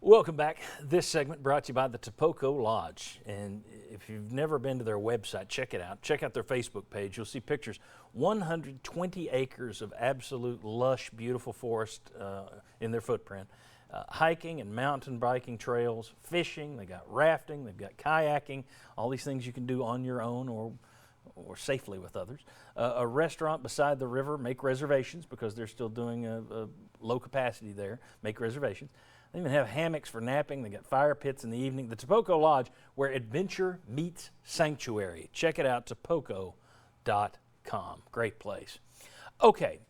Welcome back. This segment brought to you by the Topoco Lodge. And if you've never been to their website, check it out. Check out their Facebook page. You'll see pictures. 120 acres of absolute lush, beautiful forest in their footprint. Hiking and mountain biking trails, fishing, they got rafting, they've got kayaking, all these things you can do on your own or safely with others. A restaurant beside the river, make reservations because they're still doing a low capacity there, make reservations. They even have hammocks for napping. They got fire pits in the evening. The Topoco Lodge, where adventure meets sanctuary. Check it out, topoco.com. Great place. Okay,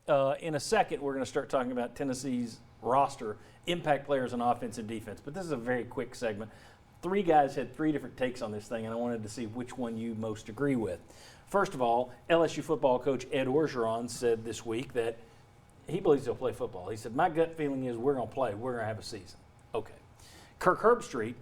in a second, we're going to start talking about Tennessee's roster, impact players on offense and defense. But this is a very quick segment. Three guys had three different takes on this thing, and I wanted to see which one you most agree with. First of all, LSU football coach Ed Orgeron said this week that he believes they'll play football. He said, my gut feeling is we're going to play. We're going to have a season. Okay. Kirk Herbstreit,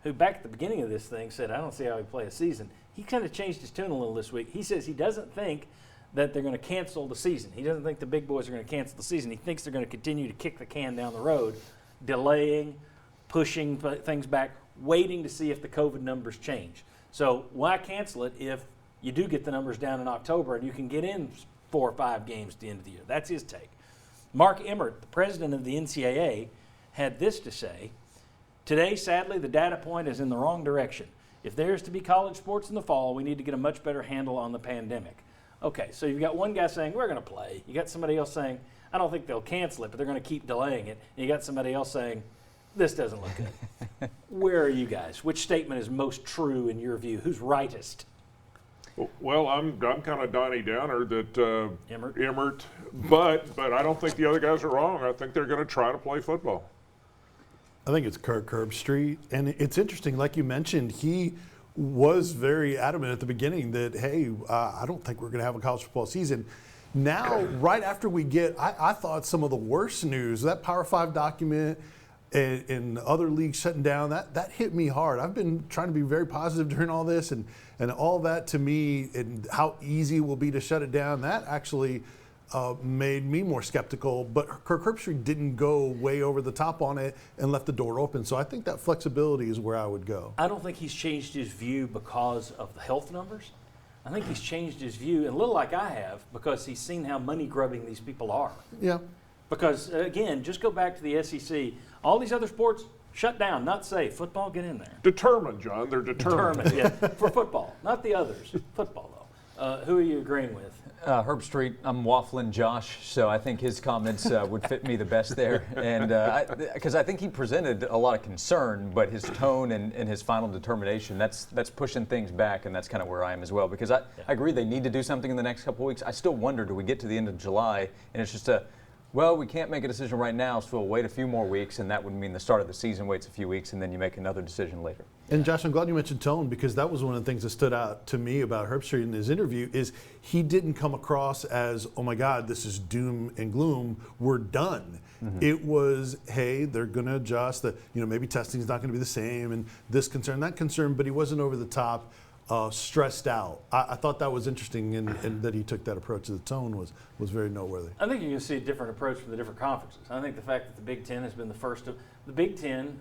who back at the beginning of this thing said, I don't see how we play a season, he kind of changed his tune a little this week. He says he doesn't think that they're going to cancel the season. He doesn't think the big boys are going to cancel the season. He thinks they're going to continue to kick the can down the road, delaying, pushing things back, waiting to see if the COVID numbers change. So why cancel it if you do get the numbers down in October and you can get in 4 or 5 games at the end of the year? That's his take. Mark Emmert, the president of the NCAA, had this to say: today, sadly, the data point is in the wrong direction. If there's to be college sports in the fall, we need to get a much better handle on the pandemic. Okay, so you've got one guy saying, we're going to play. You got somebody else saying, I don't think they'll cancel it, but they're going to keep delaying it. And you got somebody else saying, this doesn't look good. Where are you guys? Which statement is most true in your view? Who's rightest? Well, I'm kind of Donnie Downer that Emmert, but I don't think the other guys are wrong. I think they're going to try to play football. I think it's Kirk Herbstreit, and it's interesting. Like you mentioned, he was very adamant at the beginning that, hey, I don't think we're going to have a college football season. Now, right after we get, I thought some of the worst news, that Power 5 document and other leagues shutting down, that hit me hard. I've been trying to be very positive during all this, and all that to me, and how easy it will be to shut it down, that actually made me more skeptical. But Kirk Herbstreit didn't go way over the top on it and left the door open. So I think that flexibility is where I would go. I don't think he's changed his view because of the health numbers. I think he's changed his view, and a little like I have, because he's seen how money grubbing these people are. Yeah. Because, again, just go back to the SEC. All these other sports, shut down, not safe. Football, get in there. Determined, John. They're determined. Yeah, for football, not the others. Football, though. Who are you agreeing with? Herbstreit. I'm waffling Josh, so I think his comments would fit me the best there. And because I think he presented a lot of concern, but his tone and his final determination, that's pushing things back, and that's kind of where I am as well. Because I agree they need to do something in the next couple of weeks. I still wonder, do we get to the end of July, and it's just well, we can't make a decision right now, so we'll wait a few more weeks, and that would mean the start of the season waits a few weeks, and then you make another decision later. And Josh, I'm glad you mentioned tone, because that was one of the things that stood out to me about Herbstreit in his interview is he didn't come across as, oh my God, this is doom and gloom, we're done. Mm-hmm. It was, hey, they're going to adjust, maybe testing is not going to be the same, and this concern, that concern, but he wasn't over the top. Stressed out. I thought that was interesting, and that he took that approach. The tone was very noteworthy. I think you're going to see a different approach from the different conferences. I think the fact that the Big Ten has been the first of the Big Ten,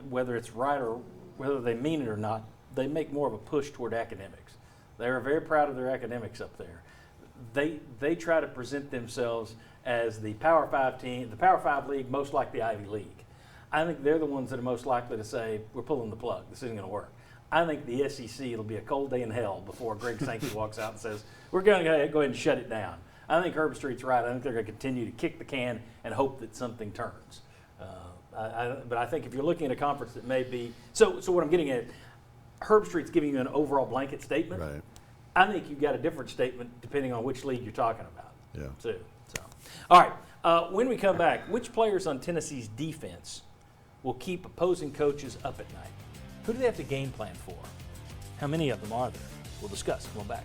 whether it's right or whether they mean it or not, they make more of a push toward academics. They are very proud of their academics up there. They try to present themselves as the Power 5 team, the Power 5 league, most like the Ivy League. I think they're the ones that are most likely to say, we're pulling the plug. This isn't going to work. I think the SEC, it'll be a cold day in hell before Greg Sankey walks out and says, we're going to go ahead and shut it down. I think Herbstreit's right. I think they're going to continue to kick the can and hope that something turns. But I think if you're looking at a conference that may be – so what I'm getting at, Herbstreit's giving you an overall blanket statement. Right. I think you've got a different statement depending on which league you're talking about. Yeah. Too. So, all right. When we come back, which players on Tennessee's defense will keep opposing coaches up at night? Who do they have to game plan for? How many of them are there? We'll discuss. Come on back.